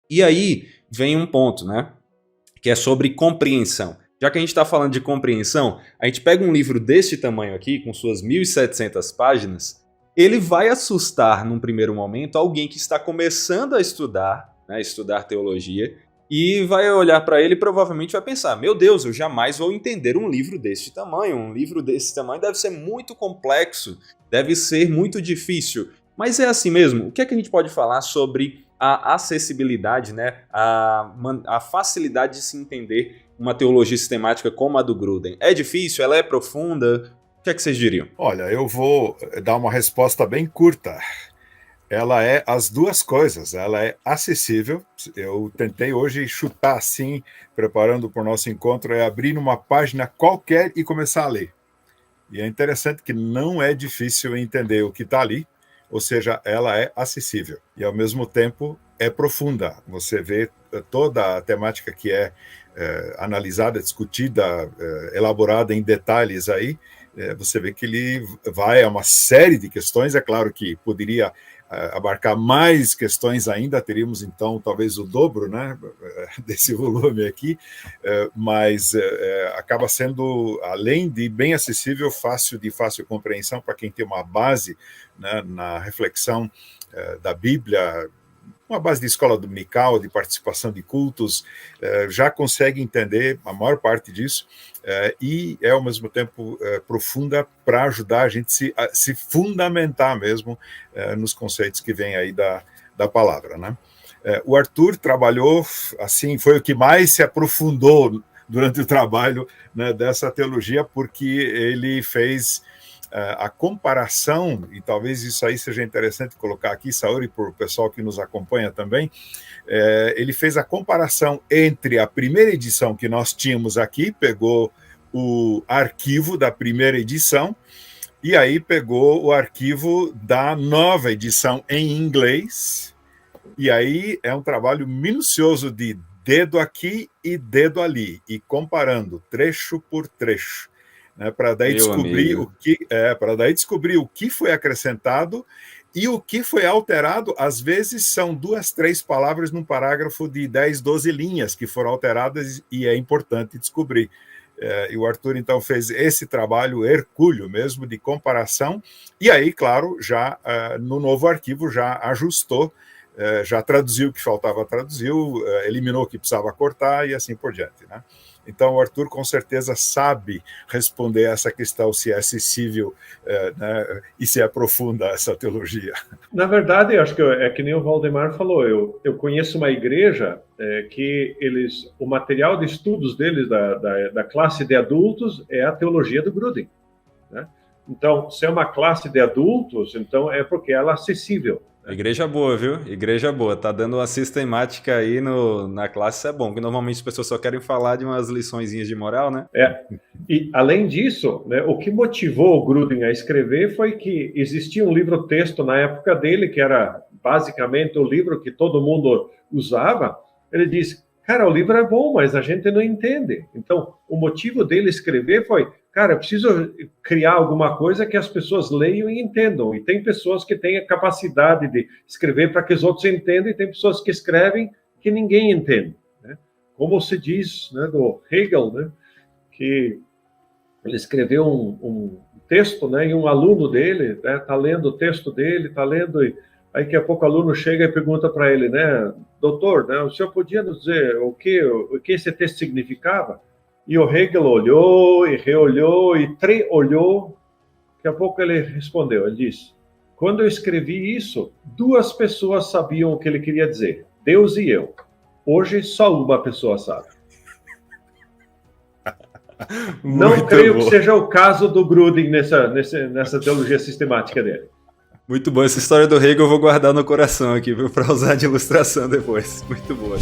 E aí vem um ponto, né? Que é sobre compreensão. Já que a gente está falando de compreensão, a gente pega um livro deste tamanho aqui, com suas 1.700 páginas, ele vai assustar num primeiro momento alguém que está começando a estudar, né, estudar teologia, e vai olhar para ele e provavelmente vai pensar, meu Deus, eu jamais vou entender um livro deste tamanho, um livro desse tamanho deve ser muito complexo, deve ser muito difícil. Mas é assim mesmo, o que é que a gente pode falar sobre a acessibilidade, né, a facilidade de se entender uma teologia sistemática como a do Gruden? É difícil? Ela é profunda? O que é que vocês diriam? Olha, eu vou dar uma resposta bem curta. Ela é as duas coisas. Ela é acessível. Eu tentei hoje chutar assim, preparando para o nosso encontro, é abrir numa página qualquer e começar a ler. E é interessante que não é difícil entender o que está ali, ou seja, ela é acessível. E, ao mesmo tempo, é profunda. Você vê toda a temática que é analisada, discutida, elaborada em detalhes aí, você vê que ele vai a uma série de questões. É claro que poderia abarcar mais questões ainda, teríamos então talvez o dobro, né, desse volume aqui, mas acaba sendo, além de bem acessível, de fácil compreensão para quem tem uma base, né, na reflexão da Bíblia, uma base de escola dominical, de participação de cultos, já consegue entender a maior parte disso, e é ao mesmo tempo profunda para ajudar a gente a se fundamentar mesmo nos conceitos que vêm aí da palavra, né? O Arthur trabalhou, assim, foi o que mais se aprofundou durante o trabalho, né, dessa teologia, porque ele fez a comparação, e talvez isso aí seja interessante colocar aqui, Saúl, e para o pessoal que nos acompanha também, ele fez a comparação entre a primeira edição que nós tínhamos aqui, pegou o arquivo da primeira edição, e aí pegou o arquivo da nova edição em inglês, e aí é um trabalho minucioso de dedo aqui e dedo ali, e comparando trecho por trecho, né, para daí descobrir o que foi acrescentado e o que foi alterado. Às vezes são 2, 3 palavras num parágrafo de 10, 12 linhas que foram alteradas, e é importante descobrir. E o Arthur então fez esse trabalho hercúleo mesmo de comparação, e aí, claro, já no novo arquivo já ajustou, já traduziu o que faltava traduzir, eliminou o que precisava cortar e assim por diante, né? Então, o Arthur com certeza sabe responder essa questão, se é acessível, né, e se é profunda essa teologia. Na verdade, eu acho que é que nem o Valdemar falou, eu conheço uma igreja que o material de estudos deles, da classe de adultos, é a teologia do Gruden, né? Então, se é uma classe de adultos, então é porque ela é acessível. Igreja boa, viu? Igreja boa. Tá dando uma sistemática aí na classe, isso é bom, porque normalmente as pessoas só querem falar de umas liçõezinhas de moral, né? E, além disso, né, o que motivou o Gruden a escrever foi que existia um livro-texto na época dele, que era basicamente o livro que todo mundo usava. Ele disse, cara, o livro é bom, mas a gente não entende. Então, o motivo dele escrever foi, cara, eu preciso criar alguma coisa que as pessoas leiam e entendam. E tem pessoas que têm a capacidade de escrever para que os outros entendam, e tem pessoas que escrevem que ninguém entende, né? Como se diz, né, do Hegel, né, que ele escreveu um texto, né, e um aluno dele está lendo o texto dele, está lendo, e aí daqui a pouco o aluno chega e pergunta para ele, né, doutor, né, o senhor podia nos dizer o que esse texto significava? E o Hegel olhou e reolhou e treolhou. Daqui a pouco ele respondeu, ele disse, quando eu escrevi isso, 2 pessoas sabiam o que ele queria dizer, Deus e eu. Hoje só uma pessoa sabe. Não creio que seja o caso do Gruden nessa teologia sistemática dele. Muito bom. Essa história do Hegel eu vou guardar no coração aqui, viu, para usar de ilustração depois. Muito boa.